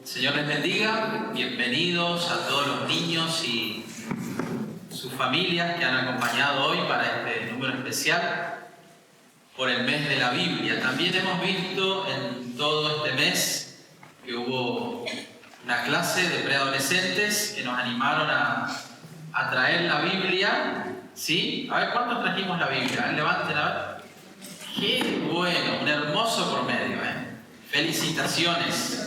Señor les bendiga, bienvenidos a todos los niños y sus familias que han acompañado hoy para este número especial por el mes de la Biblia. También hemos visto en todo este mes que hubo una clase de preadolescentes que nos animaron a traer la Biblia, ¿sí? A ver, ¿cuántos trajimos la Biblia? Levanten a ver. ¡Qué bueno! Un hermoso promedio, ¿eh? Felicitaciones.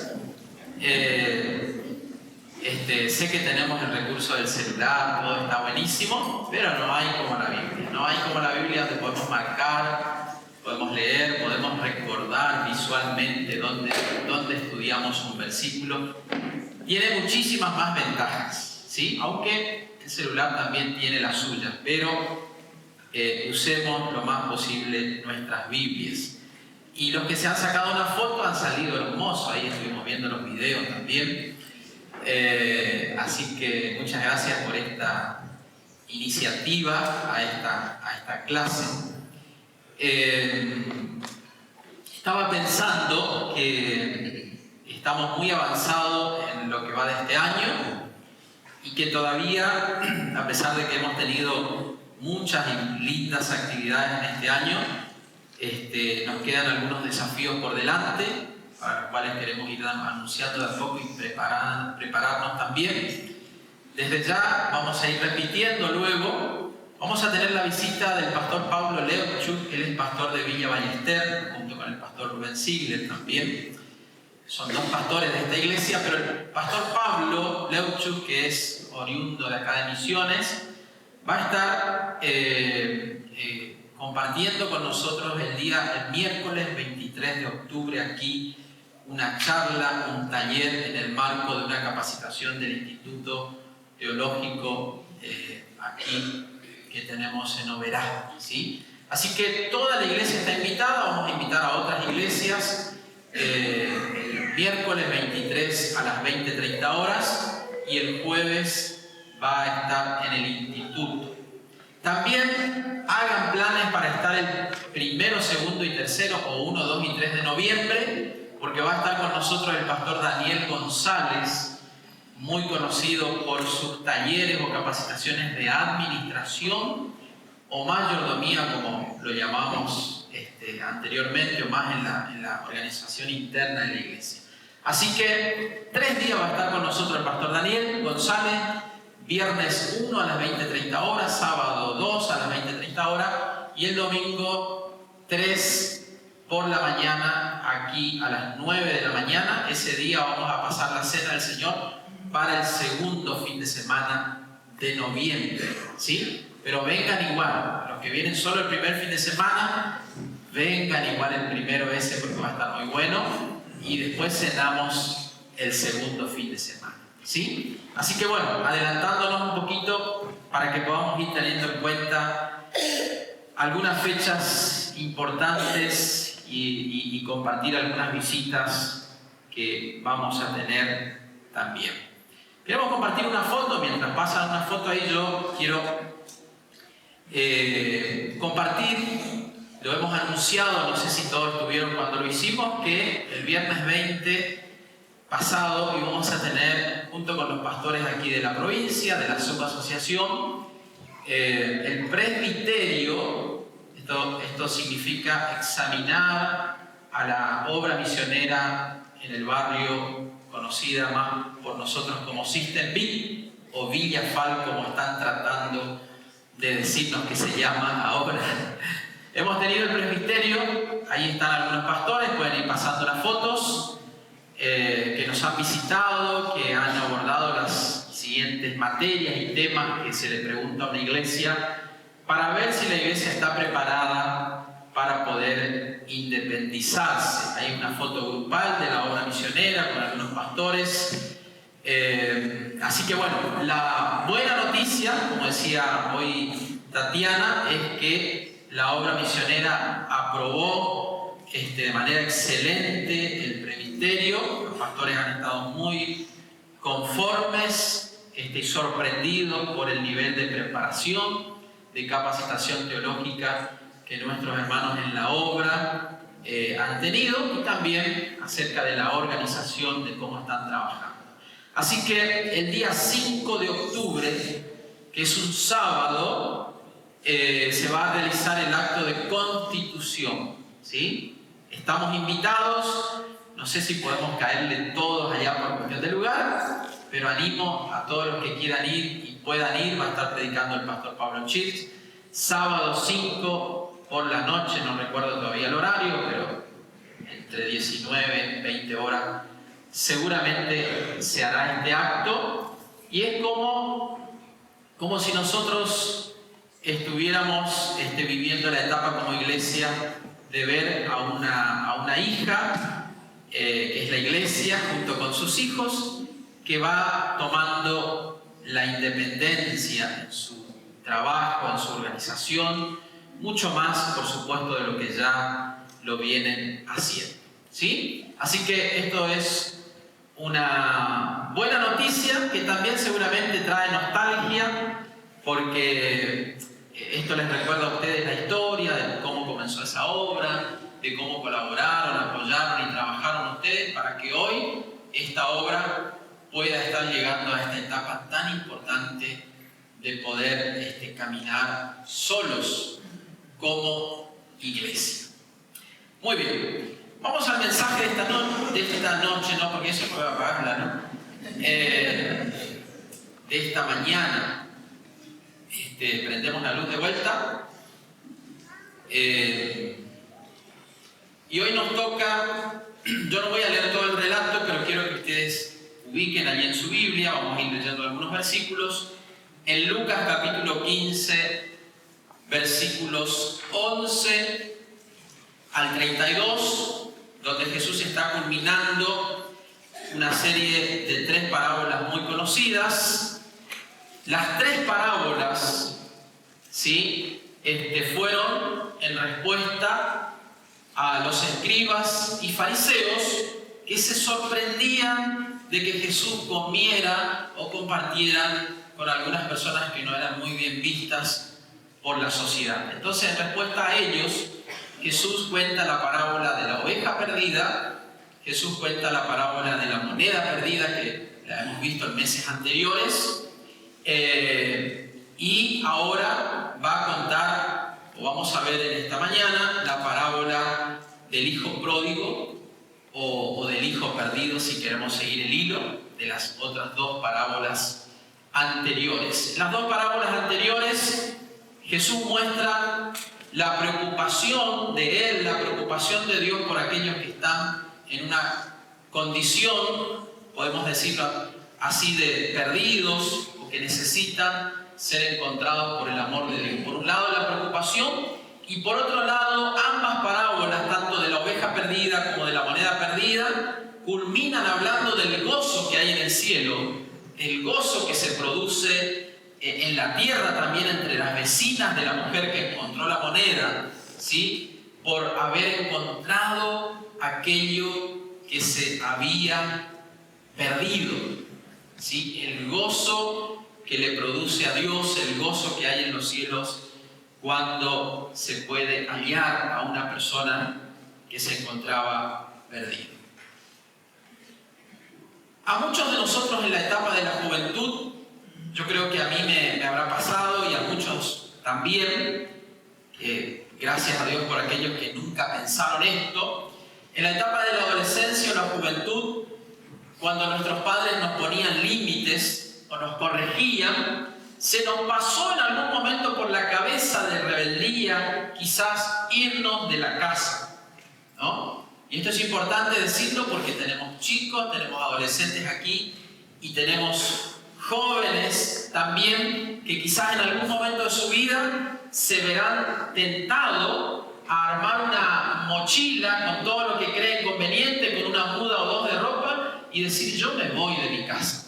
Sé que tenemos el recurso del celular, todo está buenísimo, pero no hay como la Biblia. No hay como la Biblia donde podemos marcar, podemos leer, podemos recordar visualmente dónde estudiamos un versículo. Tiene muchísimas más ventajas, ¿sí? Aunque el celular también tiene las suyas, pero usemos lo más posible nuestras Biblias. Y los que se han sacado una foto han salido hermosos, ahí estuvimos viendo los videos también. Así que muchas gracias por esta iniciativa, a esta clase. Estaba pensando que estamos muy avanzados en lo que va de este año y que todavía, a pesar de que hemos tenido muchas y lindas actividades en este año, nos quedan algunos desafíos por delante, para los cuales queremos ir anunciando de a poco y prepararnos también. Desde ya vamos a ir repitiendo luego. Vamos a tener la visita del pastor Pablo Leuchuk, él es pastor de Villa Ballester, junto con el pastor Rubén Ziegler también. Son dos pastores de esta iglesia, pero el pastor Pablo Leuchuk, que es oriundo de acá de Misiones, va a estar compartiendo con nosotros el miércoles 23 de octubre aquí una charla, un taller en el marco de una capacitación del Instituto Teológico aquí que tenemos en Oberá, ¿sí? Así que toda la iglesia está invitada, vamos a invitar a otras iglesias el miércoles 23 a las 20:30 horas y el jueves va a estar en el instituto. También hagan planes para estar el 1, 2 y 3 o 1, 2 y 3 de noviembre, porque va a estar con nosotros el pastor Daniel González, muy conocido por sus talleres o capacitaciones de administración o mayordomía, como lo llamamos anteriormente, o más en la organización interna de la iglesia. Así que 3 días va a estar con nosotros el pastor Daniel González. Viernes 1 a las 20:30 horas, sábado 2 a las 20:30 horas y el domingo 3 por la mañana, aquí a las 9 de la mañana. Ese día vamos a pasar la cena del Señor para el segundo fin de semana de noviembre, ¿sí? Pero vengan igual, los que vienen solo el primer fin de semana, vengan igual el primero ese porque va a estar muy bueno y después cenamos el segundo fin de semana. ¿Sí? Así que bueno, adelantándonos un poquito para que podamos ir teniendo en cuenta algunas fechas importantes y compartir algunas visitas que vamos a tener también. Queremos compartir una foto, mientras pasan una foto ahí yo quiero compartir, lo hemos anunciado, no sé si todos estuvieron cuando lo hicimos, que el viernes 20 pasado íbamos a tener, junto con los pastores aquí de la provincia, de la subasociación, el presbiterio. Esto significa examinar a la obra misionera en el barrio, conocida más por nosotros como Sistenville o Villa Fal, como están tratando de decirnos que se llama ahora. Hemos tenido el presbiterio, ahí están algunos pastores, pueden ir pasando las fotos. Que nos han visitado, que han abordado las siguientes materias y temas que se le pregunta a una iglesia para ver si la iglesia está preparada para poder independizarse. Hay una foto grupal de la obra misionera con algunos pastores. Así que bueno, la buena noticia, como decía hoy Tatiana, es que la obra misionera aprobó de manera excelente el presbiterio. Los pastores han estado muy conformes y sorprendidos por el nivel de preparación, de capacitación teológica que nuestros hermanos en la obra han tenido y también acerca de la organización de cómo están trabajando. Así que el día 5 de octubre, que es un sábado, se va a realizar el acto de constitución, ¿sí? Estamos invitados, no sé si podemos caerle todos allá por cuestión de lugar, pero animo a todos los que quieran ir y puedan ir. Va a estar predicando el pastor Pablo Childs, sábado 5 por la noche, no recuerdo todavía el horario, pero entre 19 y 20 horas seguramente se hará este acto, y es como si nosotros estuviéramos viviendo la etapa como iglesia de ver a una hija, que es la iglesia, junto con sus hijos, que va tomando la independencia en su trabajo, en su organización, mucho más, por supuesto, de lo que ya lo vienen haciendo, ¿sí? Así que esto es una buena noticia que también seguramente trae nostalgia, porque esto les recuerda a ustedes la historia de cómo comenzó esa obra, de cómo colaboraron, apoyaron y trabajaron ustedes para que hoy esta obra pueda estar llegando a esta etapa tan importante de poder caminar solos como iglesia. Muy bien, vamos al mensaje de esta noche, no, porque eso me va a apagarla, ¿no? De esta mañana. Prendemos la luz de vuelta. Y hoy nos toca, yo no voy a leer todo el relato, pero quiero que ustedes ubiquen allí en su Biblia, vamos a ir leyendo algunos versículos, en Lucas capítulo 15, versículos 11 al 32, donde Jesús está culminando una serie de 3 parábolas muy conocidas. Las 3 parábolas, ¿sí?, fueron en respuesta a los escribas y fariseos que se sorprendían de que Jesús comiera o compartiera con algunas personas que no eran muy bien vistas por la sociedad. Entonces, en respuesta a ellos, Jesús cuenta la parábola de la oveja perdida, Jesús cuenta la parábola de la moneda perdida, que la hemos visto en meses anteriores, y ahora va a contar, o vamos a ver en esta mañana, la parábola del hijo pródigo o del hijo perdido, si queremos seguir el hilo de las otras 2 parábolas anteriores. En las 2 parábolas anteriores, Jesús muestra la preocupación de Él, la preocupación de Dios por aquellos que están en una condición, podemos decirlo así, de perdidos, o que necesitan ser encontrados por el amor de Dios. Por un lado la preocupación, y por otro lado ambas parábolas, tanto de la oveja perdida como de la moneda perdida, culminan hablando del gozo que hay en el cielo, el gozo que se produce en la tierra también entre las vecinas de la mujer que encontró la moneda, ¿sí?, por haber encontrado aquello que se había perdido, ¿sí?, el gozo que le produce a Dios, el gozo que hay en los cielos cuando se puede hallar a una persona que se encontraba perdida. A muchos de nosotros en la etapa de la juventud, yo creo que a mí me habrá pasado, y a muchos también, gracias a Dios por aquellos que nunca pensaron esto, en la etapa de la adolescencia o la juventud, cuando nuestros padres nos ponían límites o nos corregían, se nos pasó en algún momento por la cabeza de rebeldía quizás irnos de la casa, ¿no? Y esto es importante decirlo porque tenemos chicos, tenemos adolescentes aquí y tenemos jóvenes también que quizás en algún momento de su vida se verán tentados a armar una mochila con todo lo que creen conveniente, con una muda o 2 de ropa, y decir: yo me voy de mi casa.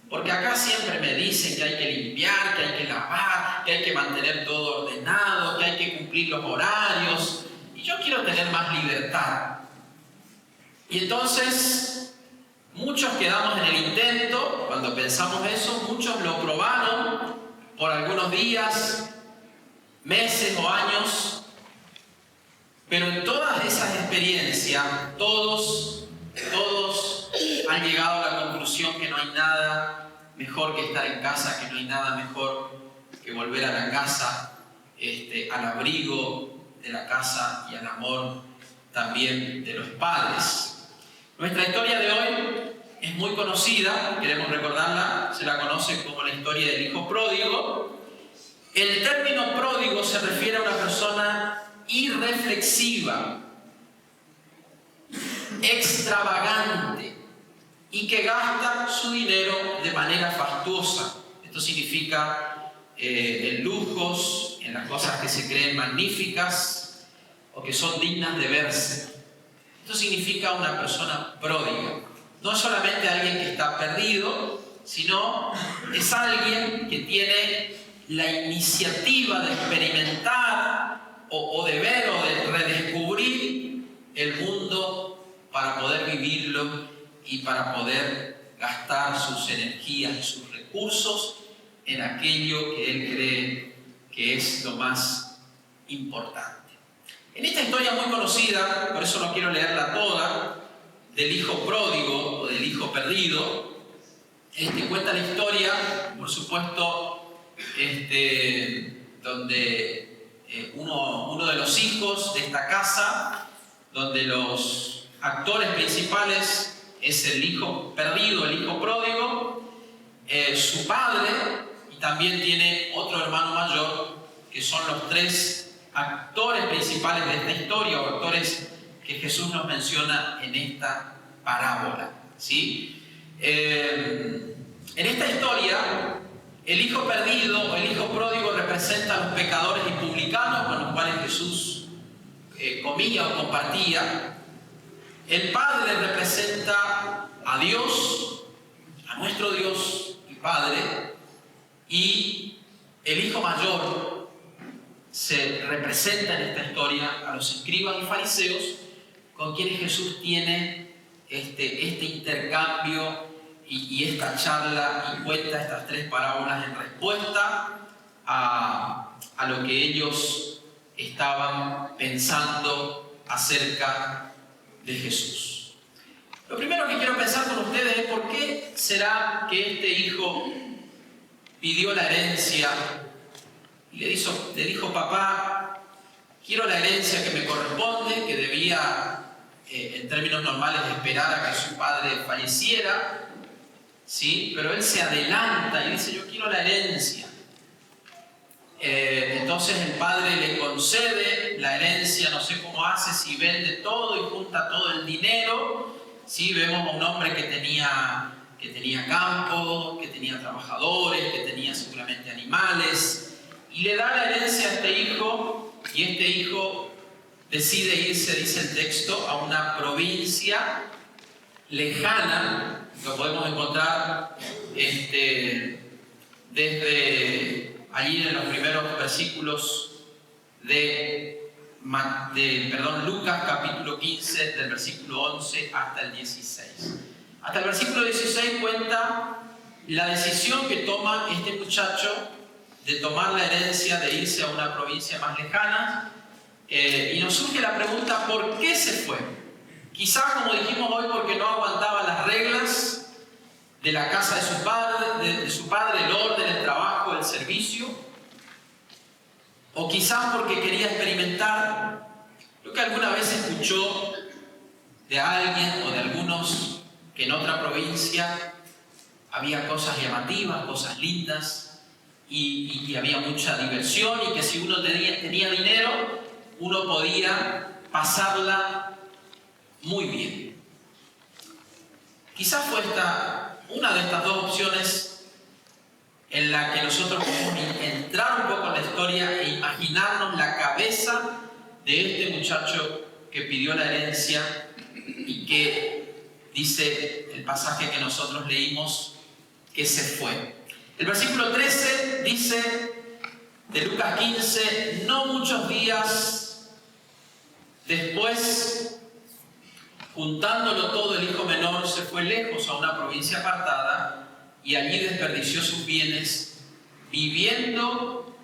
Porque acá siempre me dicen que hay que limpiar, que hay que lavar, que hay que mantener todo ordenado, que hay que cumplir los horarios, y yo quiero tener más libertad. Y entonces muchos quedamos en el intento. Cuando pensamos eso, muchos lo probaron por algunos días, meses o años, Pero en todas esas experiencias, todos han llegado a la conclusión que no hay nada mejor que estar en casa, que no hay nada mejor que volver a la casa, al abrigo de la casa y al amor también de los padres. Nuestra historia de hoy es muy conocida, queremos recordarla, se la conoce como la historia del hijo pródigo. El término pródigo se refiere a una persona irreflexiva, extravagante y que gasta su dinero de manera fastuosa. Esto significa en lujos, en las cosas que se creen magníficas o que son dignas de verse. Esto significa una persona pródiga. No es solamente alguien que está perdido, sino es alguien que tiene la iniciativa de experimentar o de ver o de redescubrir el mundo para poder vivirlo y para poder gastar sus energías y sus recursos en aquello que él cree que es lo más importante. En esta historia muy conocida, por eso no quiero leerla toda, del hijo pródigo o del hijo perdido, cuenta la historia, por supuesto, donde uno de los hijos de esta casa, donde los actores principales es el hijo perdido, el hijo pródigo, su padre, y también tiene otro hermano mayor, que son los tres actores principales de esta historia, o actores que Jesús nos menciona en esta parábola, ¿sí? En esta historia, el hijo perdido o el hijo pródigo representa a los pecadores y publicanos con los cuales Jesús comía o compartía. El padre representa a Dios, a nuestro Dios y Padre, y el hijo mayor se representa en esta historia a los escribas y fariseos con quienes Jesús tiene este intercambio y esta charla y cuenta estas tres parábolas en respuesta a lo que ellos estaban pensando acerca de Jesús. Lo primero que quiero pensar con ustedes es por qué será que este hijo pidió la herencia y le dijo: papá, quiero la herencia que me corresponde, que debía, en términos normales, esperar a que su padre falleciera, ¿sí? Pero él se adelanta y dice: yo quiero la herencia. Entonces el padre le concede la herencia, no sé cómo hace, si vende todo y junta todo el dinero, ¿sí? Vemos a un hombre que tenía campo, que tenía trabajadores, que tenía seguramente animales, y le da la herencia a este hijo, y este hijo decide irse, dice el texto, a una provincia lejana. Lo podemos encontrar desde allí en los primeros versículos de Lucas capítulo 15, del versículo 11 hasta el 16. Hasta el versículo 16 cuenta la decisión que toma este muchacho de tomar la herencia, de irse a una provincia más lejana, y nos surge la pregunta: ¿por qué se fue? Quizás, como dijimos hoy, porque no aguantaba las reglas de la casa de su padre, el orden, el trabajo, el servicio, o quizás porque quería experimentar lo que alguna vez escuchó de alguien o de algunos, que en otra provincia había cosas llamativas, cosas lindas, y había mucha diversión, y que si uno tenía dinero, uno podía pasarla muy bien. Quizás fue una de estas dos opciones en la que nosotros podemos entrar un poco en la historia e imaginarnos la cabeza de este muchacho que pidió la herencia y que dice el pasaje que nosotros leímos que se fue. El versículo 13 dice de Lucas 15: no muchos días después, juntándolo todo, el hijo menor se fue lejos a una provincia apartada y allí desperdició sus bienes viviendo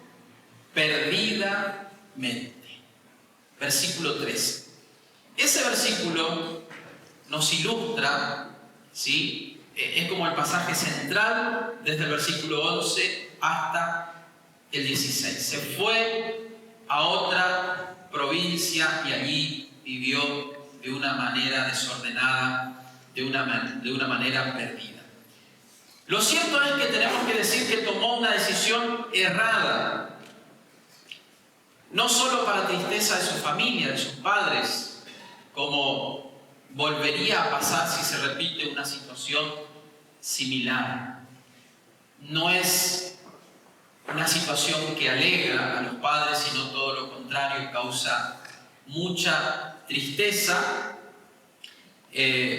perdidamente. versículo 13. Ese versículo nos ilustra, ¿sí? Es como el pasaje central desde el versículo 11 hasta el 16. Se fue a otra provincia y allí vivió de una manera desordenada, de una manera perdida. Lo cierto es que tenemos que decir que tomó una decisión errada, no solo para tristeza de su familia, de sus padres, como volvería a pasar si se repite una situación similar. No es una situación que alegra a los padres, sino todo lo contrario, causa mucha tristeza,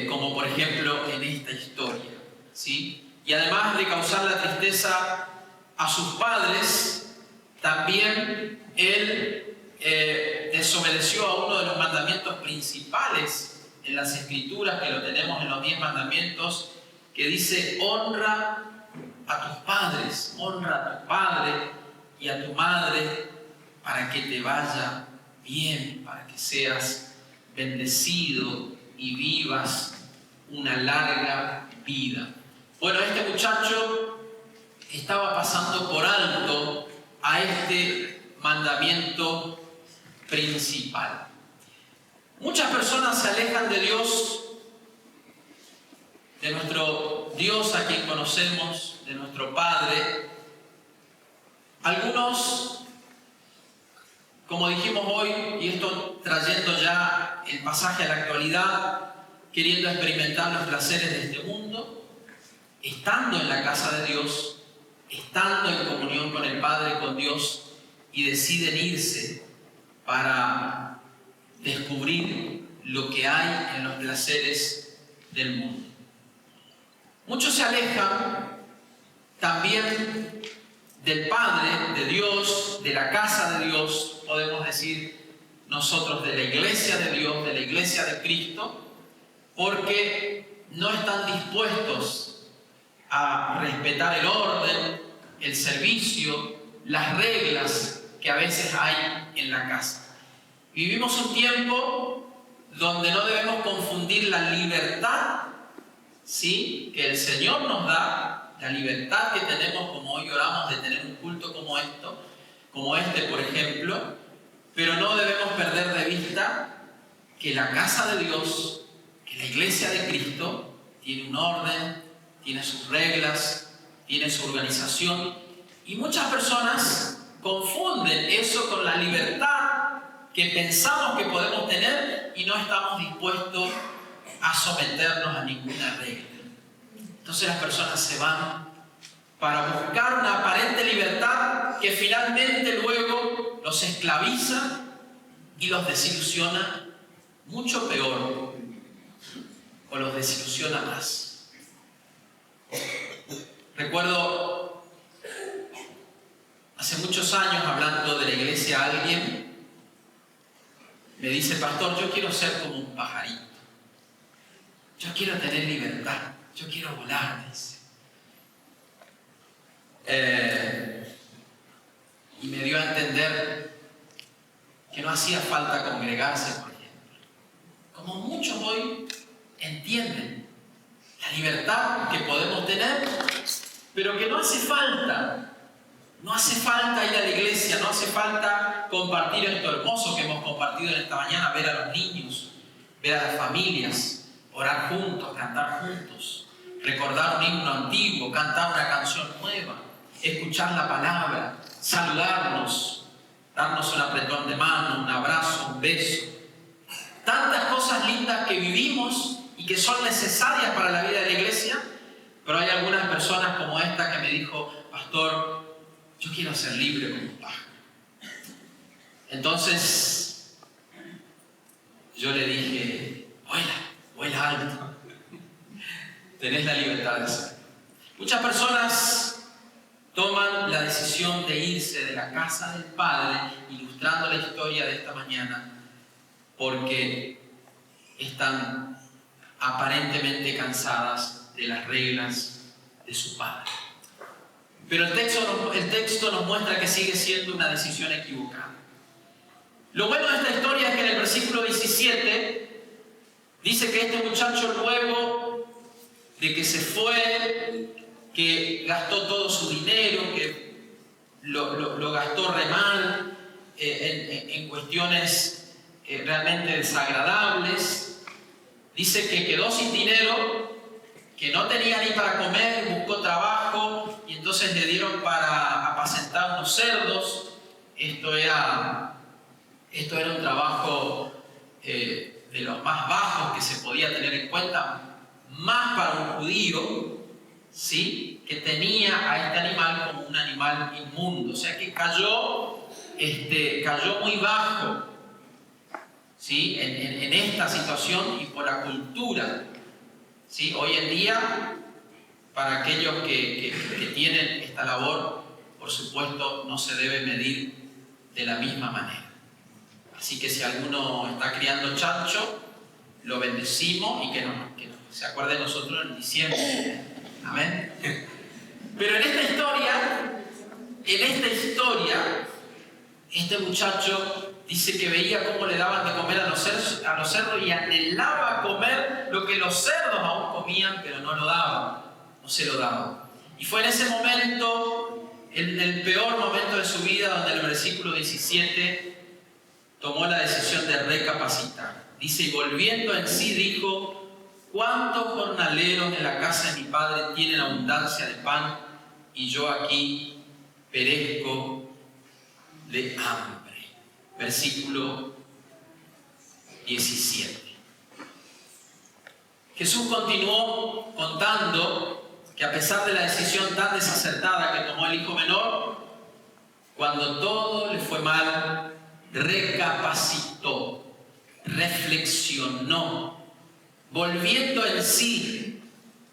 como por ejemplo en esta historia, ¿sí? Y además de causar la tristeza a sus padres, también él desobedeció a uno de los mandamientos principales en las Escrituras, que lo tenemos en los 10 mandamientos, que dice: honra a tus padres, honra a tu padre y a tu madre para que te vaya bien, para que seas bendecido y vivas una larga vida. Bueno, este muchacho estaba pasando por alto a este mandamiento principal. Muchas personas se alejan de Dios, de nuestro Dios a quien conocemos, de nuestro Padre. Algunos, como dijimos hoy, y esto trayendo ya el pasaje a la actualidad, queriendo experimentar los placeres de este mundo, estando en la casa de Dios, estando en comunión con el Padre, con Dios, y deciden irse para descubrir lo que hay en los placeres del mundo. Muchos se alejan también del Padre, de Dios, de la casa de Dios, podemos decir nosotros, de la iglesia de Dios, de la iglesia de Cristo, porque no están dispuestos a respetar el orden, el servicio, las reglas que a veces hay en la casa. Vivimos un tiempo donde no debemos confundir la libertad, ¿sí?, que el Señor nos da, la libertad que tenemos, como hoy oramos, de tener un culto como este, por ejemplo, pero no debemos perder de vista que la casa de Dios, que la iglesia de Cristo, tiene un orden, tiene sus reglas, tiene su organización, y muchas personas confunden eso con la libertad que pensamos que podemos tener y no estamos dispuestos a someternos a ninguna regla. Entonces las personas se van para buscar una aparente libertad que finalmente luego los esclaviza y los desilusiona mucho peor, o los desilusiona más. Recuerdo hace muchos años, hablando de la iglesia, alguien me dice: pastor, yo quiero ser como un pajarito, yo quiero tener libertad, yo quiero volar, dice. Y me dio a entender que no hacía falta congregarse, por ejemplo, como muchos hoy entienden la libertad que podemos tener, pero que no hace falta. No hace falta ir a la iglesia, no hace falta compartir esto hermoso que hemos compartido en esta mañana, ver a los niños, ver a las familias, orar juntos, cantar juntos, recordar un himno antiguo, cantar una canción nueva, escuchar la palabra, saludarnos, darnos un apretón de mano, un abrazo, un beso. Tantas cosas lindas que vivimos y que son necesarias para la vida de la iglesia, pero hay algunas personas como esta que me dijo: pastor, yo quiero ser libre como un pájaro. Entonces yo le dije: vuela alto, tenés la libertad de hacerlo. Muchas personas toman la decisión de irse de la casa del Padre, ilustrando la historia de esta mañana, porque están aparentemente cansadas de las reglas de su Padre. Pero el texto nos muestra que sigue siendo una decisión equivocada. Lo bueno de esta historia es que en el versículo 17 dice que este muchacho, luego de que se fue, que gastó todo su dinero, que lo gastó re mal, en cuestiones realmente desagradables, dice que quedó sin dinero, que no tenía ni para comer, buscó trabajo y entonces le dieron para apacentar unos cerdos. Esto era un trabajo de los más bajos que se podía tener en cuenta, más para un judío, ¿sí?, que tenía a este animal como un animal inmundo. O sea que cayó muy bajo, ¿sí?, en esta situación y por la cultura. ¿Sí? Hoy en día, para aquellos que tienen esta labor, por supuesto, no se debe medir de la misma manera. Así que si alguno está criando chancho, lo bendecimos y que se acuerde de nosotros en diciembre. Amén. Pero en esta historia, este muchacho dice que veía cómo le daban de comer a los cerdos y anhelaba comer lo que los cerdos aún comían, pero no se lo daban. Y fue en ese momento, en el peor momento de su vida, donde en el versículo 17 tomó la decisión de recapacitar. Dice, y volviendo en sí dijo, ¿cuántos jornaleros en la casa de mi padre tienen abundancia de pan y yo aquí perezco de hambre? Versículo 17. Jesús continuó contando que a pesar de la decisión tan desacertada que tomó el hijo menor, cuando todo le fue mal, recapacitó, reflexionó, volviendo en sí,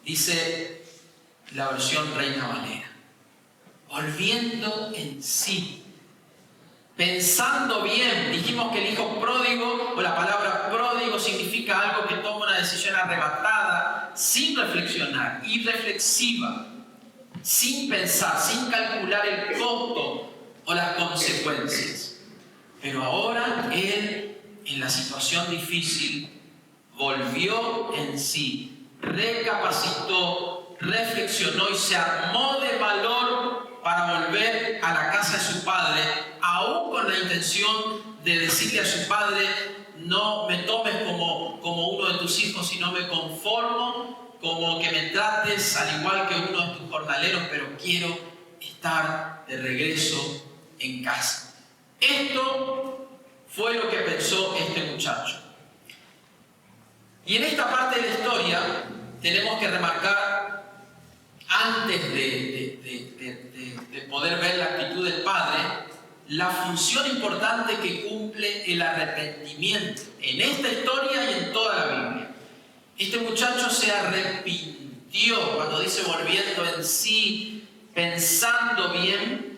dice la versión Reina Valera, volviendo en sí, pensando bien. Dijimos que el hijo pródigo, o la palabra pródigo, significa algo que toma una decisión arrebatada, sin reflexionar, irreflexiva, sin pensar, sin calcular el costo o las consecuencias. Pero ahora él, en la situación difícil, volvió en sí, recapacitó, reflexionó y se armó de valor para volver a la casa de su padre, aún con la intención de decirle a su padre, no me tomes como uno de tus hijos, sino me conformo, como que me trates al igual que uno de tus jornaleros, pero quiero estar de regreso en casa. Esto fue lo que pensó este muchacho. Y en esta parte de la historia tenemos que remarcar, antes de poder ver la actitud del padre, la función importante que cumple el arrepentimiento en esta historia y en toda la Biblia. Este muchacho se arrepintió, cuando dice volviendo en sí, pensando bien,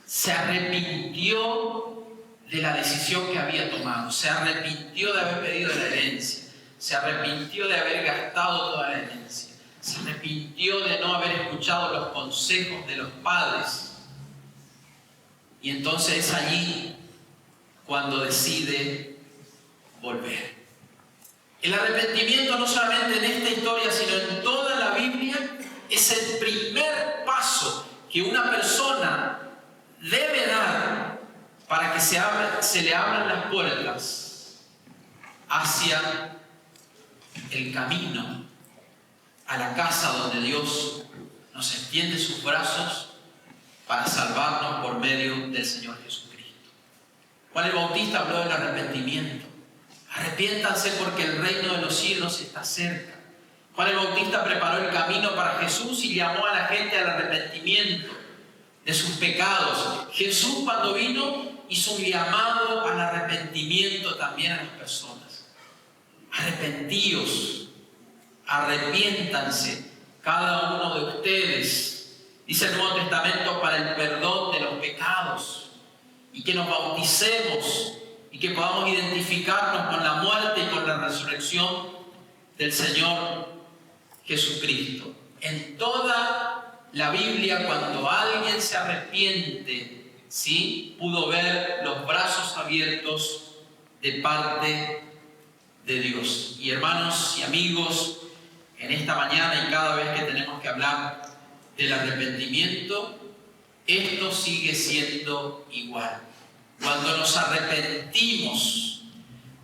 se arrepintió de la decisión que había tomado, se arrepintió de haber pedido la herencia, se arrepintió de haber gastado toda la herencia, se arrepintió de no haber escuchado los consejos de los padres. Y entonces es allí cuando decide volver. El arrepentimiento, no solamente en esta historia, sino en toda la Biblia, es el primer paso que una persona debe dar para que se le abran las puertas hacia el camino a la casa donde Dios nos extiende sus brazos para salvarnos por medio del Señor Jesucristo. Juan el Bautista habló del arrepentimiento. Arrepiéntanse porque el reino de los cielos está cerca. Juan el Bautista preparó el camino para Jesús y llamó a la gente al arrepentimiento de sus pecados. Jesús, cuando vino, hizo un llamado al arrepentimiento también a las personas. Arrepentíos, arrepiéntanse cada uno de ustedes, dice el Nuevo Testamento, para el perdón de los pecados, y que nos bauticemos y que podamos identificarnos con la muerte y con la resurrección del Señor Jesucristo. En toda la Biblia, cuando alguien se arrepiente, ¿sí?, pudo ver los brazos abiertos de parte de Dios. Y hermanos y amigos, en esta mañana y cada vez que tenemos que hablar del arrepentimiento, esto sigue siendo igual. Cuando nos arrepentimos,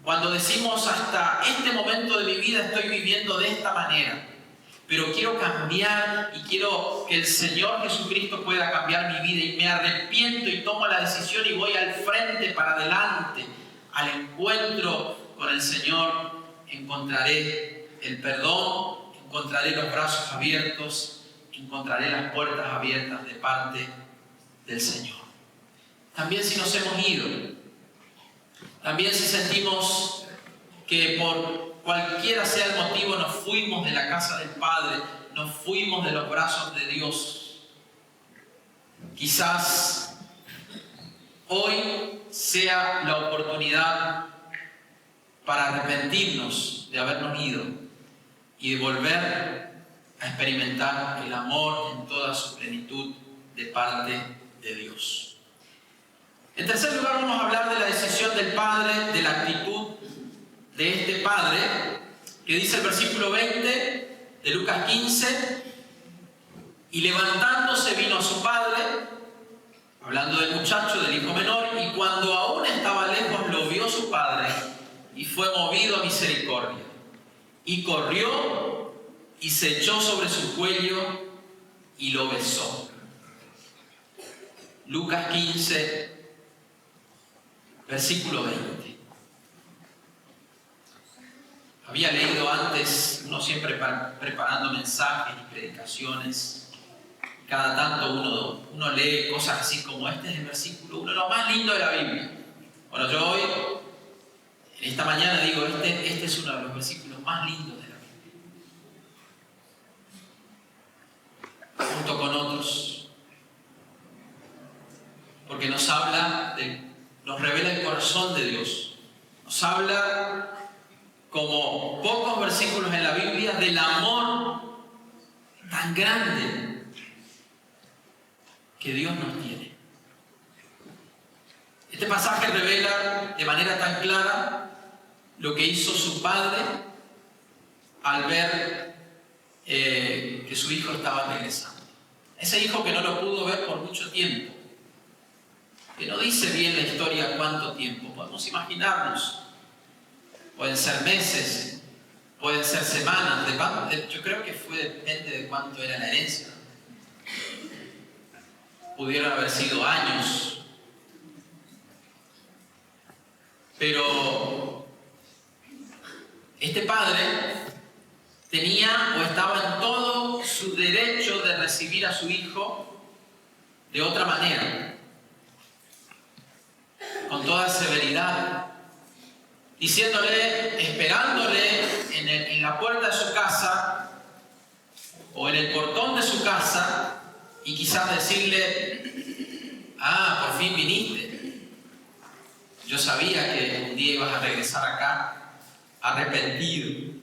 cuando decimos hasta este momento de mi vida estoy viviendo de esta manera, pero quiero cambiar y quiero que el Señor Jesucristo pueda cambiar mi vida y me arrepiento y tomo la decisión y voy al frente, para adelante, al encuentro con el Señor, encontraré el perdón, encontraré los brazos abiertos, encontraré las puertas abiertas de parte del Señor. También si nos hemos ido, también si sentimos que por cualquiera sea el motivo nos fuimos de la casa del Padre, nos fuimos de los brazos de Dios, quizás hoy sea la oportunidad para arrepentirnos de habernos ido y de volver a experimentar el amor en toda su plenitud de parte de Dios. En tercer lugar, vamos a hablar de la decisión del Padre, de la actitud de este Padre, que dice el versículo 20 de Lucas 15, y levantándose vino a su padre, hablando del muchacho, del hijo menor, y cuando aún estaba lejos lo vio su padre, y fue movido a misericordia, y corrió y se echó sobre su cuello y lo besó. Lucas 15, versículo 20. Había leído antes, uno siempre preparando mensajes y predicaciones, cada tanto uno lee cosas así como este es el versículo, uno de los más lindos de la Biblia. Bueno, yo hoy, en esta mañana digo, este es uno de los versículos más lindos de la Biblia, junto con otros, porque nos revela el corazón de Dios, nos habla, como pocos versículos en la Biblia, del amor tan grande que Dios nos tiene. Este pasaje revela de manera tan clara lo que hizo su padre al ver que su hijo estaba regresando. Ese hijo que no lo pudo ver por mucho tiempo, que no dice bien la historia cuánto tiempo, podemos imaginarnos. Pueden ser meses, pueden ser semanas, yo creo que depende de cuánto era la herencia. Pudieron haber sido años. Pero este padre tenía o estaba en todo su derecho de recibir a su hijo de otra manera, con toda severidad, diciéndole, esperándole en la puerta de su casa o en el portón de su casa, y quizás decirle, por fin viniste. Yo sabía que un día ibas a regresar acá arrepentido.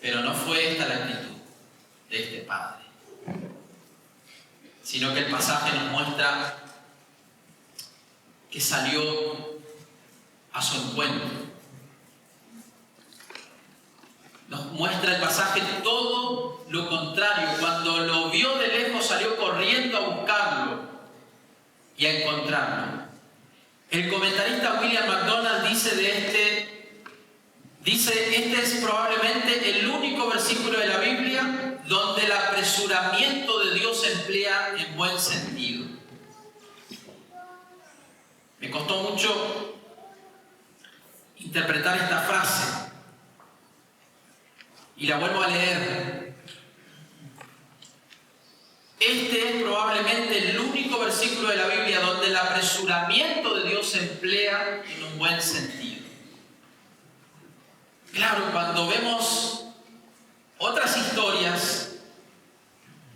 Pero no fue esta la actitud de este padre, sino que el pasaje nos muestra que salió a su encuentro. Nos muestra el pasaje todo lo contrario. Cuando lo vio de lejos, salió corriendo a buscarlo y a encontrarlo. El comentarista William MacDonald dice este es probablemente el único versículo de la Biblia donde el apresuramiento de Dios se emplea en buen sentido. Me costó mucho interpretar esta frase y la vuelvo a leer. Este es probablemente el único versículo de la Biblia donde el apresuramiento de Dios se emplea en un buen sentido. Claro, cuando vemos otras historias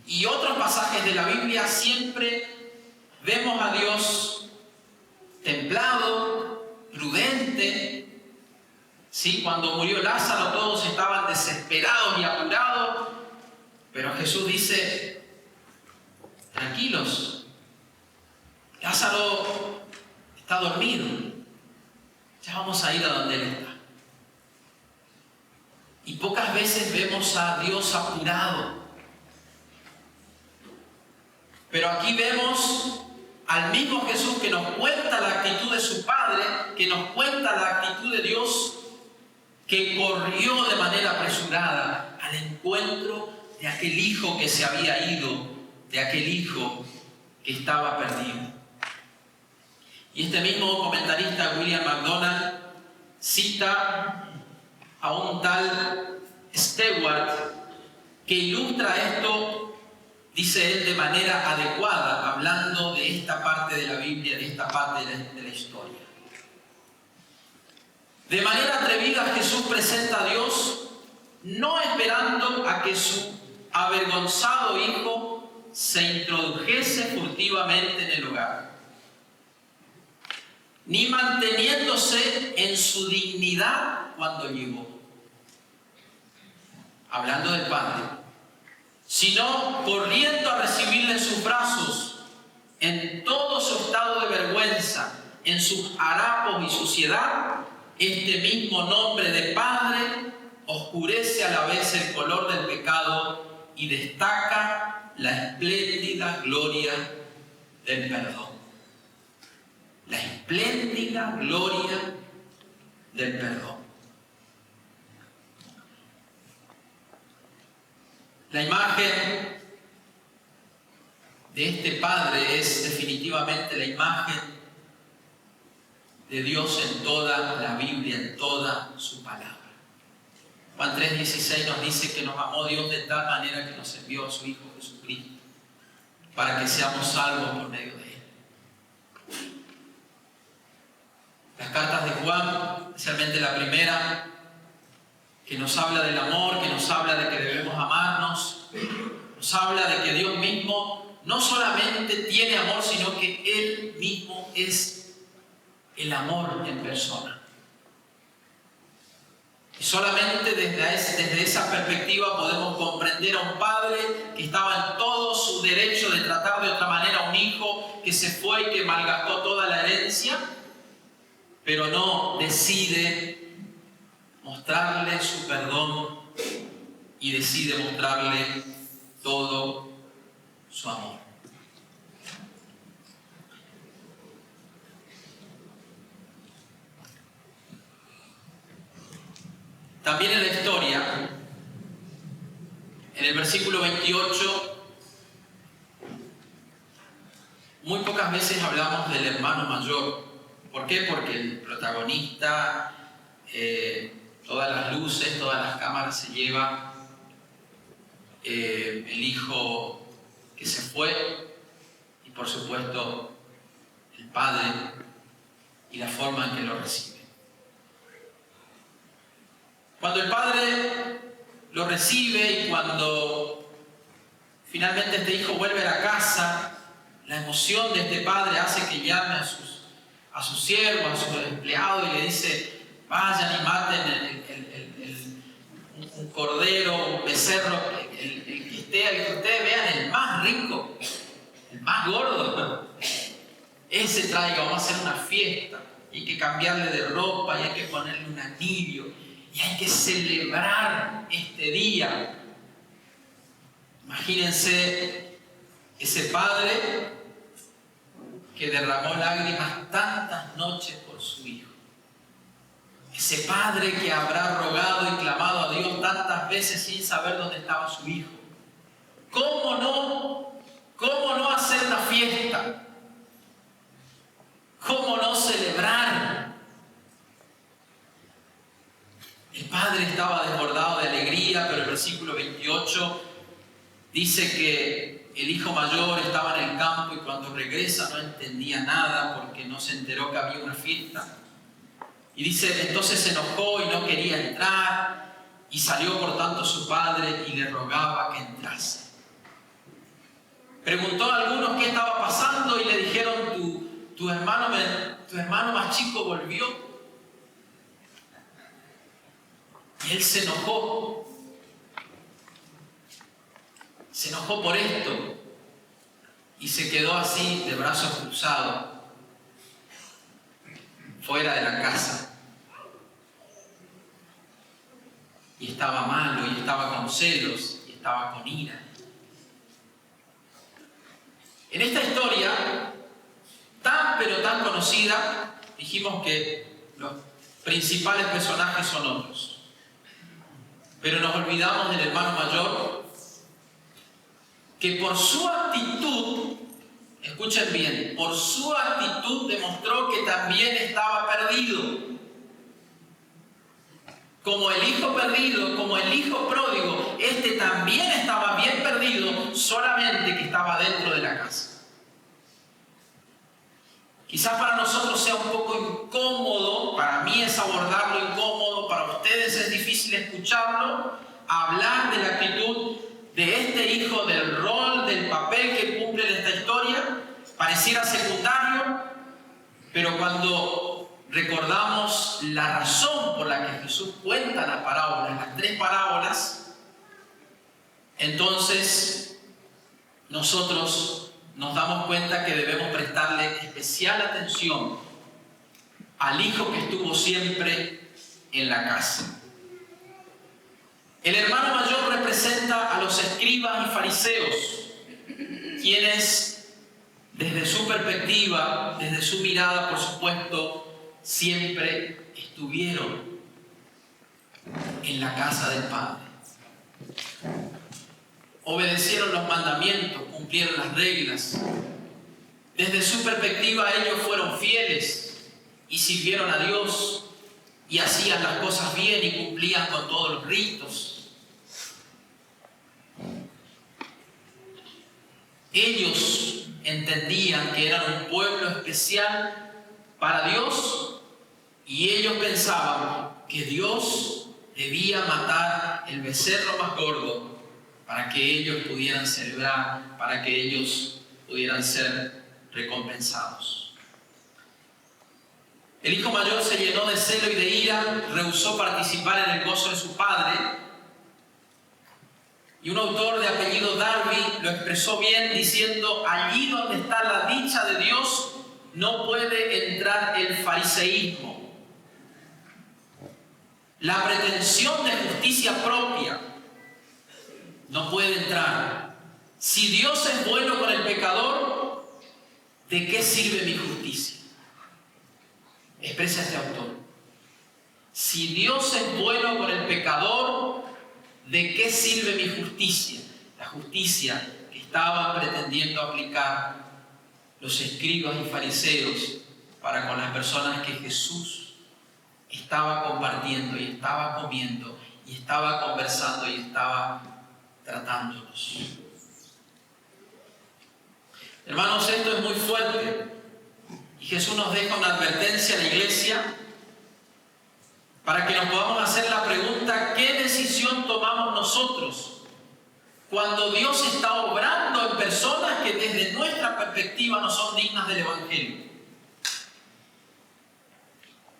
y otros pasajes de la Biblia, siempre vemos a Dios templado, prudente. ¿Sí? Cuando murió Lázaro todos estaban desesperados y apurados, pero Jesús dice, tranquilos, Lázaro Está dormido. Ya vamos a ir a donde Él está. Y pocas veces vemos a Dios apurado. Pero aquí vemos al mismo Jesús que nos cuenta la actitud de su Padre, que nos cuenta la actitud de Dios, que corrió de manera apresurada al encuentro de aquel hijo que se había ido, de aquel hijo que estaba perdido. Y este mismo comentarista, William MacDonald, cita a un tal Stewart que ilustra esto, dice él, de manera adecuada, hablando de esta parte de la Biblia, de esta parte de la historia. De manera atrevida Jesús presenta a Dios, no esperando a que su avergonzado hijo se introdujese furtivamente en el hogar, ni manteniéndose en su dignidad cuando llegó, hablando del Padre, sino corriendo a recibirle en sus brazos, en todo su estado de vergüenza, en sus harapos y suciedad. Este mismo nombre de Padre oscurece a la vez el color del pecado y destaca la espléndida gloria del perdón. La espléndida gloria del perdón. La imagen de este Padre es definitivamente la imagen de Dios en toda la Biblia, en toda su palabra. Juan 3:16 nos dice que nos amó Dios de tal manera que nos envió a su Hijo Jesucristo para que seamos salvos por medio de Él. Las cartas de Juan, especialmente la primera, que nos habla del amor, que nos habla de que debemos amarnos, nos habla de que Dios mismo no solamente tiene amor, sino que Él mismo es el amor en persona. Y solamente desde esa perspectiva podemos comprender a un padre que estaba en todo su derecho de tratar de otra manera a un hijo que se fue y que malgastó toda la herencia, pero no decide mostrarle su perdón y decide mostrarle todo su amor. También en la historia, en el versículo 28, muy pocas veces hablamos del hermano mayor. ¿Por qué? Porque el protagonista, todas las luces, todas las cámaras se lleva el hijo que se fue y por supuesto el padre y la forma en que lo recibe. Cuando el padre lo recibe y cuando finalmente este hijo vuelve a la casa, la emoción de este padre hace que llame a sus siervos, a sus empleados y le dice: vayan y maten un cordero, un becerro, el que ustedes vean, el más rico, el más gordo. Ese traiga, vamos a hacer una fiesta. Y hay que cambiarle de ropa y hay que ponerle un anillo. Y hay que celebrar este día. Imagínense ese padre que derramó lágrimas tantas noches por su hijo. Ese padre que habrá rogado y clamado a Dios tantas veces sin saber dónde estaba su hijo. ¿Cómo no hacer una fiesta? ¿Cómo no celebrar? El padre estaba desbordado de alegría, pero el versículo 28 dice que el hijo mayor estaba en el campo y cuando regresa no entendía nada porque no se enteró que había una fiesta. Y dice, entonces se enojó y no quería entrar y salió por tanto su padre y le rogaba que entrase. Preguntó a algunos qué estaba pasando y le dijeron, tu hermano más chico volvió. Y él se enojó. Se enojó por esto. Y se quedó así, de brazos cruzados. fuera de la casa. Y estaba malo, y estaba con celos, y estaba con ira. En esta historia, tan pero tan conocida, dijimos que los principales personajes son otros. Pero nos olvidamos del hermano mayor, que por su actitud, escuchen bien, por su actitud demostró que también estaba perdido. Como el hijo perdido, como el hijo pródigo, este también estaba bien perdido, solamente que estaba dentro de la casa. Quizás para nosotros sea un poco incómodo, para mí es abordarlo incómodo, para ustedes es difícil escucharlo, hablar de la actitud de este hijo, del rol, del papel que cumple en esta historia, pareciera secundario, pero cuando recordamos la razón por la que Jesús cuenta las parábolas, las 3 parábolas, entonces nosotros nos damos cuenta que debemos prestarle especial atención al hijo que estuvo siempre en la casa. El hermano mayor representa a los escribas y fariseos, quienes desde su perspectiva, desde su mirada, por supuesto, siempre estuvieron en la casa del Padre. Obedecieron los mandamientos, cumplieron las reglas. Desde su perspectiva ellos fueron fieles y sirvieron a Dios y hacían las cosas bien y cumplían con todos los ritos. Ellos entendían que eran un pueblo especial para Dios y ellos pensaban que Dios debía matar el becerro más gordo para que ellos pudieran celebrar, para que ellos pudieran ser recompensados. El hijo mayor se llenó de celo y de ira, rehusó participar en el gozo de su padre, y un autor de apellido Darby lo expresó bien diciendo: allí donde está la dicha de Dios no puede entrar el fariseísmo. La pretensión de justicia propia no puede entrar. Si Dios es bueno con el pecador, ¿de qué sirve mi justicia? Expresa este autor. Si Dios es bueno con el pecador, ¿de qué sirve mi justicia? La justicia que estaban pretendiendo aplicar los escribas y fariseos para con las personas que Jesús estaba compartiendo y estaba comiendo y estaba conversando y estaba tratándolos. Hermanos, esto es muy fuerte y Jesús nos deja una advertencia a la iglesia para que nos podamos hacer la pregunta: ¿qué decisión tomamos nosotros cuando Dios está obrando en personas que desde nuestra perspectiva no son dignas del Evangelio?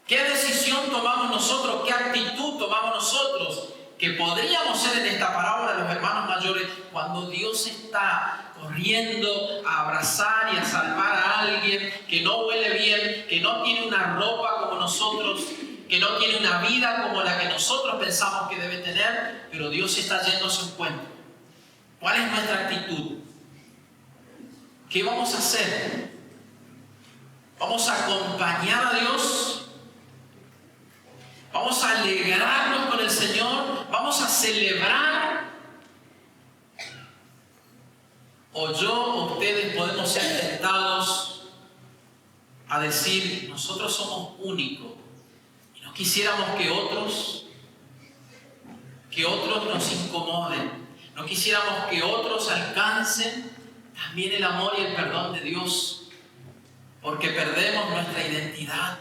¿Qué decisión tomamos nosotros? ¿Qué actitud tomamos nosotros? Que podríamos ser en esta parábola los hermanos mayores cuando Dios está corriendo a abrazar y a salvar a alguien que no huele bien, que no tiene una ropa como nosotros, que no tiene una vida como la que nosotros pensamos que debe tener, pero Dios está yendo a su encuentro. ¿Cuál es nuestra actitud? ¿Qué vamos a hacer? ¿Vamos a acompañar a Dios? ¿Vamos a alegrarnos con el Señor? ¿Vamos a celebrar? ¿O yo o ustedes podemos ser tentados a decir: nosotros somos únicos y no quisiéramos que otros nos incomoden, no quisiéramos que otros alcancen también el amor y el perdón de Dios, porque perdemos nuestra identidad,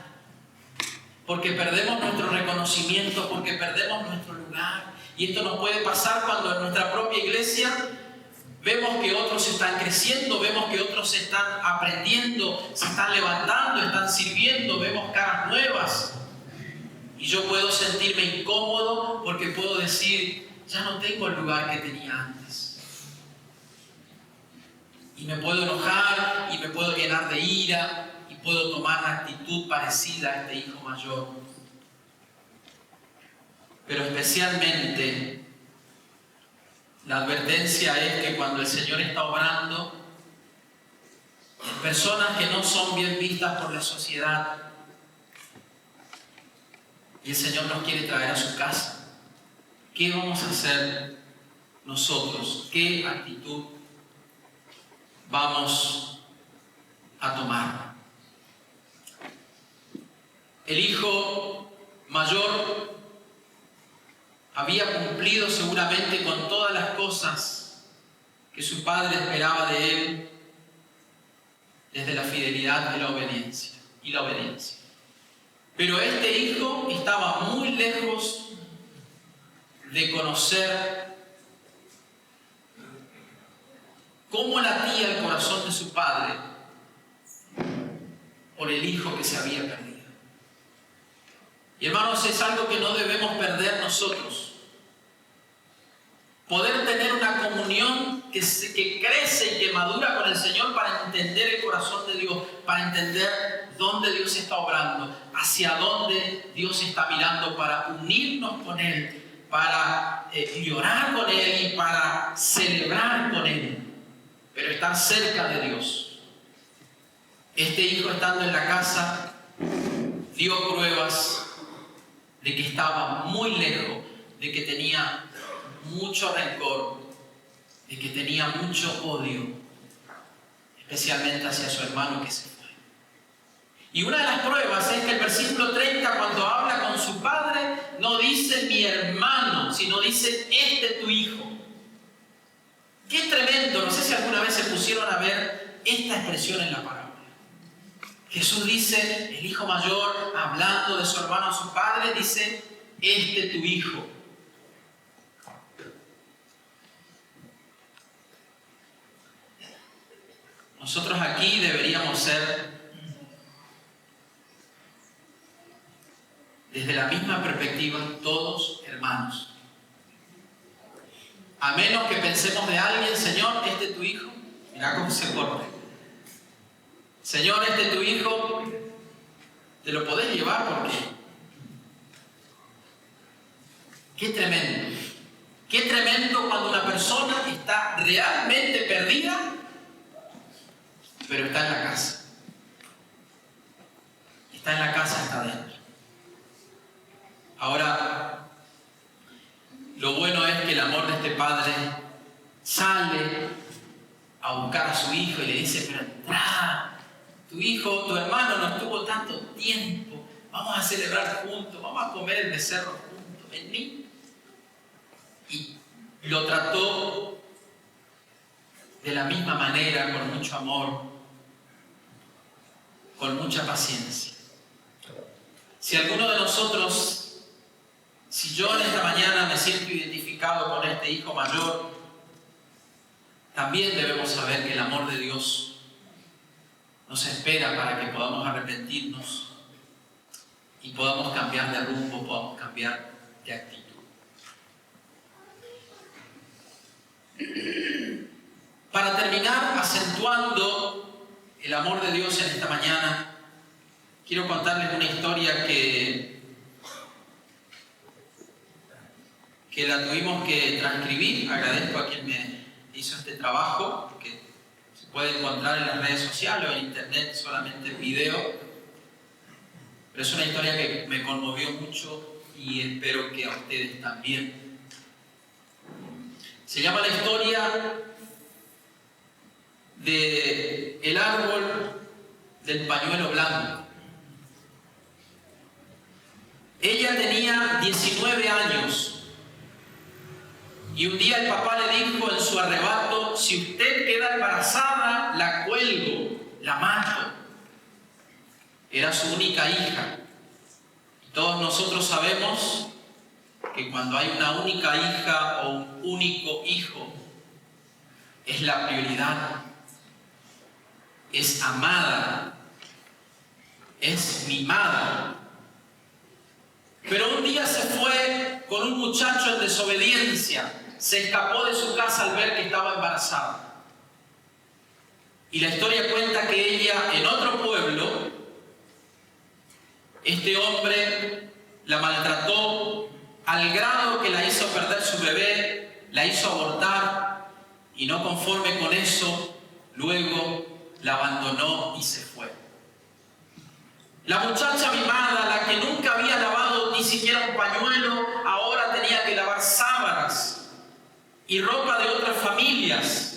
porque perdemos nuestro reconocimiento, porque perdemos nuestro lugar? Y esto nos puede pasar cuando en nuestra propia iglesia vemos que otros están creciendo, vemos que otros están aprendiendo, se están levantando, están sirviendo, vemos caras nuevas. Y yo puedo sentirme incómodo porque puedo decir: ya no tengo el lugar que tenía antes. Y me puedo enojar y me puedo llenar de ira. y puedo tomar la actitud parecida a este hijo mayor. Pero especialmente la advertencia es que cuando el Señor está obrando en personas que no son bien vistas por la sociedad, y el Señor nos quiere traer a su casa, ¿qué vamos a hacer nosotros? ¿Qué actitud vamos a tomar? El hijo mayor había cumplido seguramente con todas las cosas que su padre esperaba de él, desde la fidelidad y la obediencia. Pero este hijo estaba muy lejos de conocer cómo latía el corazón de su padre por el hijo que se había perdido. Y hermanos, es algo que no debemos perder nosotros. Poder tener una comunión que crece y que madura con el Señor para entender el corazón de Dios, para entender dónde Dios está obrando, hacia dónde Dios está mirando, para unirnos con Él, para llorar con Él y para celebrar con Él, pero estar cerca de Dios. Este hijo, estando en la casa, dio pruebas de que estaba muy lejos, de que tenía mucho rencor, de que tenía mucho odio, especialmente hacia su hermano que se fue. Y una de las pruebas es que el versículo 30, cuando habla con su padre, no dice mi hermano, sino dice tu hijo. Qué tremendo. No sé si alguna vez se pusieron a ver esta expresión en la parábola. Jesús dice, el hijo mayor, hablando de su hermano a su padre, dice, tu hijo. Nosotros aquí deberíamos ser, desde la misma perspectiva, todos hermanos. A menos que pensemos de alguien, Señor, tu hijo. Mirá cómo se corta. Señor, tu hijo, te lo podés llevar porque... Qué tremendo. Qué tremendo cuando una persona está realmente perdida, pero está en la casa. Está en la casa, está adentro. Ahora, lo bueno es que el amor de este padre sale a buscar a su hijo y le dice, pero entrá, tu hijo, tu hermano no estuvo tanto tiempo, vamos a celebrar juntos, vamos a comer el becerro juntos, vení. Y lo trató de la misma manera, con mucho amor, con mucha paciencia. Si alguno de nosotros, si yo en esta mañana me siento identificado con este hijo mayor, también debemos saber que el amor de Dios nos espera para que podamos arrepentirnos y podamos cambiar de rumbo, podamos cambiar de actitud. Para terminar, acentuando el amor de Dios en esta mañana, quiero contarles una historia que la tuvimos que transcribir. Agradezco a quien me hizo este trabajo, que se puede encontrar en las redes sociales o en internet, solamente en video. Pero es una historia que me conmovió mucho y espero que a ustedes también. Se llama la historia de el árbol del pañuelo blanco. Ella tenía 19 años y un día el papá le dijo en su arrebato, si usted queda embarazada, la cuelgo, la mato. Era su única hija. Y todos nosotros sabemos que cuando hay una única hija o un único hijo, es la prioridad, es amada, es mimada. Pero un día se fue con un muchacho en desobediencia, se escapó de su casa al ver que estaba embarazada. Y la historia cuenta que ella, en otro pueblo, este hombre la maltrató al grado que la hizo perder su bebé, la hizo abortar, y no conforme con eso, luego la abandonó y se fue. La muchacha mimada, la que nunca había lavado ni siquiera un pañuelo, ahora tenía que lavar sábanas y ropa de otras familias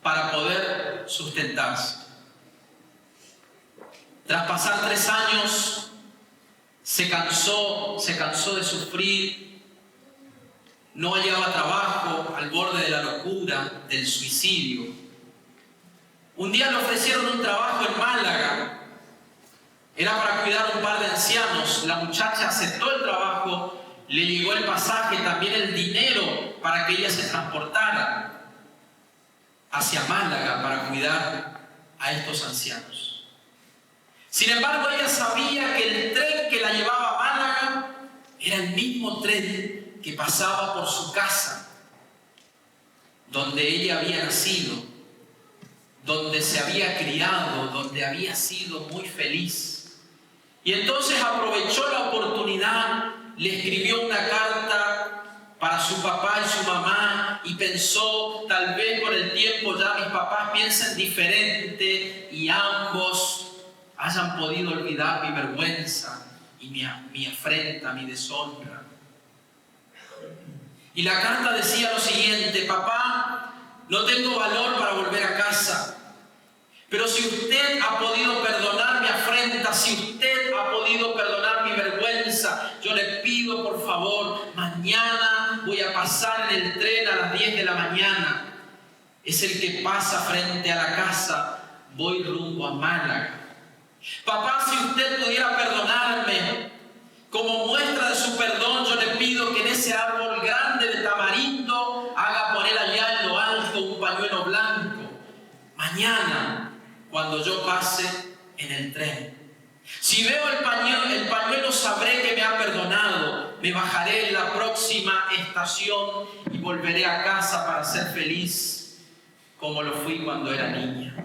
para poder sustentarse. Tras pasar 3 años, se cansó de sufrir, no hallaba trabajo, al borde de la locura, del suicidio. Un día le ofrecieron un trabajo en Málaga. Era para cuidar a un par de ancianos. La muchacha aceptó el trabajo, le llegó el pasaje, también el dinero para que ella se transportara hacia Málaga para cuidar a estos ancianos. Sin embargo, ella sabía que el tren que la llevaba a Málaga era el mismo tren que pasaba por su casa, donde ella había nacido, donde se había criado, donde había sido muy feliz. Y entonces aprovechó la oportunidad, le escribió una carta para su papá y su mamá y pensó, tal vez con el tiempo ya mis papás piensen diferente y ambos hayan podido olvidar mi vergüenza y mi afrenta, mi deshonra. Y la carta decía lo siguiente: papá, no tengo valor para volver a casa, pero si usted ha podido perdonar mi afrenta, si usted ha podido perdonar mi vergüenza, yo le pido por favor, mañana voy a pasar en el tren a las 10 de la mañana. Es el que pasa frente a la casa, voy rumbo a Málaga. Papá, si usted pudiera perdonarme, como muestra de su perdón, yo le pido que en ese árbol grande de tamarindo haga poner allá en lo alto un pañuelo blanco. Mañana, cuando yo pase en el tren, si veo el pañuelo sabré que me ha perdonado. Me bajaré en la próxima estación y volveré a casa para ser feliz, como lo fui cuando era niña.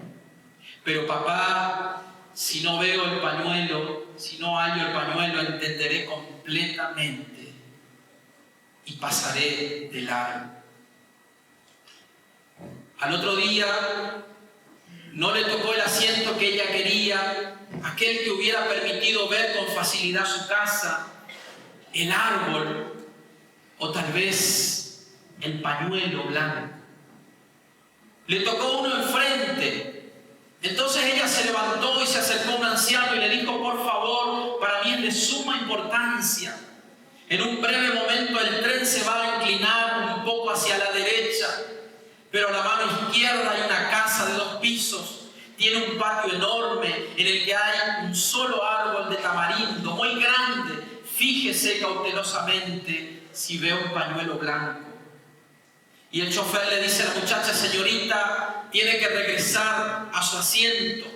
Pero papá, si no veo el pañuelo, si no hallo el pañuelo, entenderé completamente y pasaré de largo. Al otro día no le tocó el asiento que ella quería, aquel que hubiera permitido ver con facilidad su casa, el árbol o tal vez el pañuelo blanco. Le tocó uno enfrente. Entonces ella se levantó y se acercó a un anciano y le dijo: por favor, para mí es de suma importancia. En un breve momento el tren se va a inclinar un poco hacia la derecha, pero a la mano izquierda hay una casa de 2 pisos. Tiene un patio enorme en el que hay un solo árbol de tamarindo, muy grande. Fíjese cautelosamente si ve un pañuelo blanco. Y el chofer le dice a la muchacha: señorita, tiene que regresar a su asiento.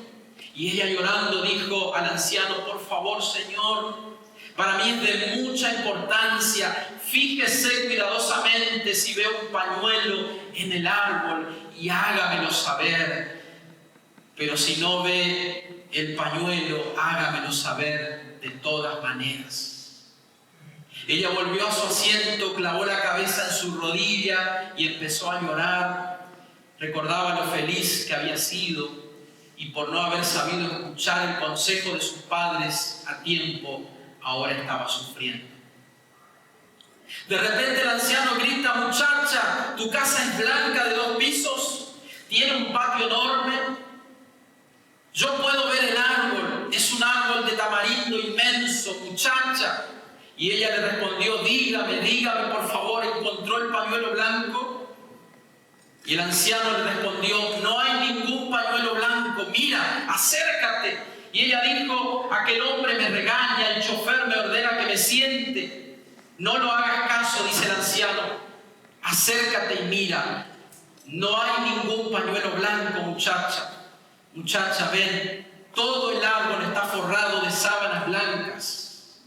Y ella llorando dijo al anciano: por favor, señor, para mí es de mucha importancia. Fíjese cuidadosamente si ve un pañuelo en el árbol y hágamelo saber. Pero si no ve el pañuelo, hágamelo saber de todas maneras. Ella volvió a su asiento, clavó la cabeza en su rodilla y empezó a llorar. Recordaba lo feliz que había sido y por no haber sabido escuchar el consejo de sus padres a tiempo, ahora estaba sufriendo. De repente el anciano grita: muchacha, tu casa es blanca de 2 pisos, tiene un patio enorme. Yo puedo ver el árbol, es un árbol de tamarindo inmenso, muchacha. Y ella le respondió: dígame por favor, ¿encontró el pañuelo blanco? Y el anciano le respondió: no hay ningún pañuelo blanco, mira, acércate. Y ella dijo: aquel hombre me regaña, el chofer me ordena que me siente. No lo hagas caso, dice el anciano, acércate y mira, no hay ningún pañuelo blanco, muchacha. Muchacha, ven, todo el árbol está forrado de sábanas blancas.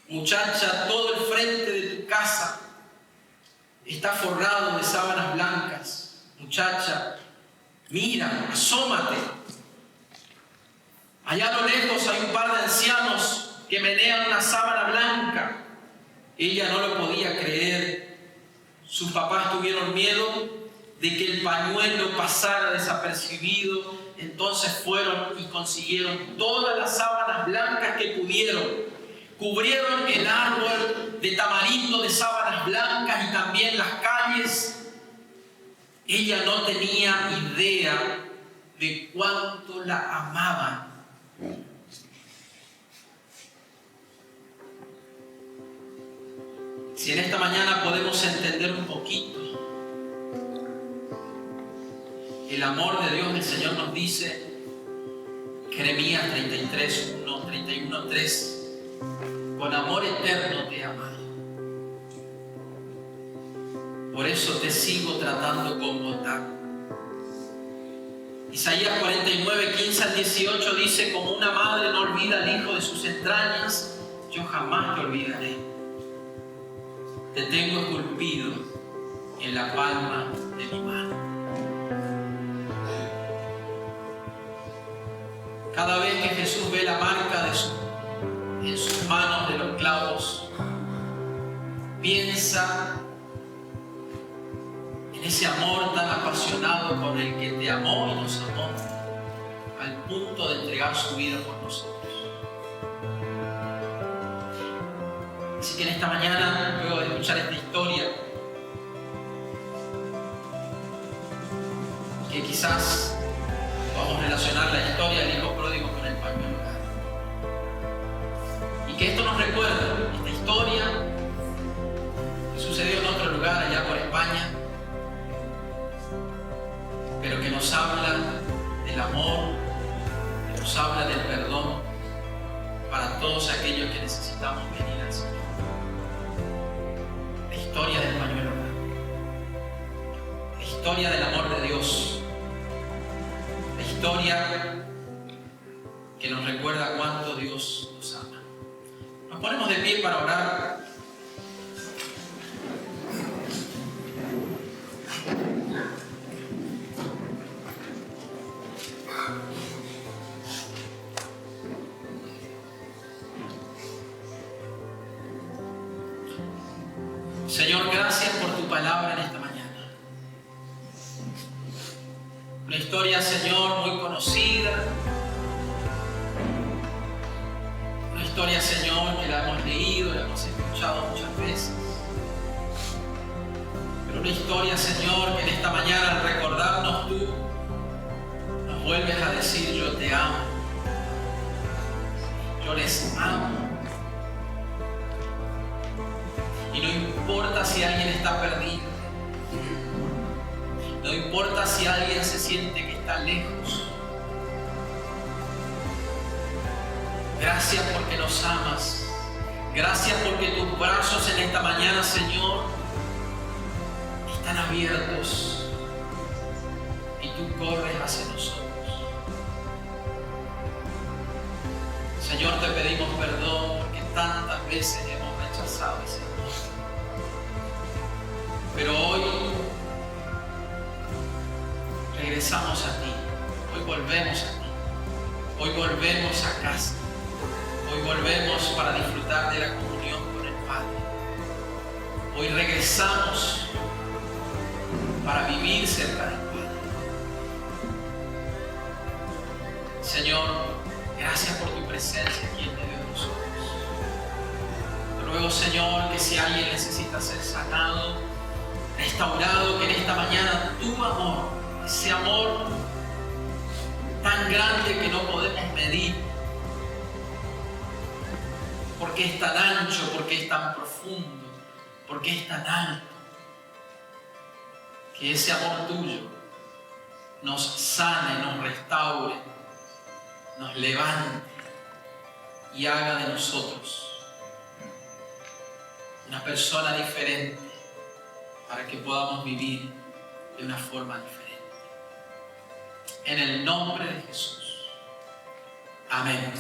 Muchacha, todo el frente de tu casa está forrado de sábanas blancas. Muchacha, Mira, asómate. Allá a lo lejos hay un par de ancianos que menean una sábana blanca. Ella no lo podía creer. Sus papás tuvieron miedo de que el pañuelo pasara desapercibido. Entonces fueron y consiguieron todas las sábanas blancas que pudieron. Cubrieron el árbol de tamarindo de sábanas blancas y también las calles. Ella no tenía idea de cuánto la amaban. Si en esta mañana podemos entender un poquito el amor de Dios, el Señor nos dice, Jeremías 33:1, 31:3, con amor eterno te he amado. Por eso te sigo tratando con bondad. Isaías 49:15-18 dice, como una madre no olvida al hijo de sus entrañas, yo jamás te olvidaré. Te tengo esculpido en la palma de mi mano. Cada vez que Jesús ve la marca en sus manos de los clavos, piensa en ese amor tan apasionado con el que te amó y nos amó, al punto de entregar su vida por nosotros. Así que en esta mañana, luego de escuchar esta historia, que quizás vamos a relacionar la historia del hijo pródigo con el pañuelo, y que esto nos recuerda esta historia que sucedió en otro lugar allá por España, pero que nos habla del amor, que nos habla del perdón para todos aquellos que necesitamos venir al Señor. La historia del pañuelo blanco, la historia del amor de Dios, la historia que nos recuerda cuánto Dios nos ama. Nos ponemos de pie para orar. Señor, gracias por tu palabra en esta mañana. Una historia, Señor, muy conocida. Una historia, Señor, que la hemos leído, la hemos escuchado muchas veces. Pero una historia, Señor, que en esta mañana al recordarnos tú, nos vuelves a decir, yo te amo. Yo les amo. Y no importa si alguien está perdido, no importa si alguien se siente que está lejos. Gracias porque nos amas. Gracias porque tus brazos en esta mañana, Señor, están abiertos y tú corres hacia nosotros. Señor, te pedimos perdón porque tantas veces hemos rechazado ese amor. Pero hoy regresamos a ti, hoy volvemos a ti, hoy volvemos a casa, hoy volvemos para disfrutar de la comunión con el Padre. Hoy regresamos para vivir cerca del Padre. Señor, gracias por tu presencia aquí en medio de nosotros. Te ruego, Señor, que si alguien necesita ser sanado, restaurado, que en esta mañana tu amor, ese amor tan grande que no podemos medir, porque es tan ancho, porque es tan profundo, porque es tan alto, que ese amor tuyo nos sane, nos restaure, nos levante y haga de nosotros una persona diferente, para que podamos vivir de una forma diferente. En el nombre de Jesús. Amén.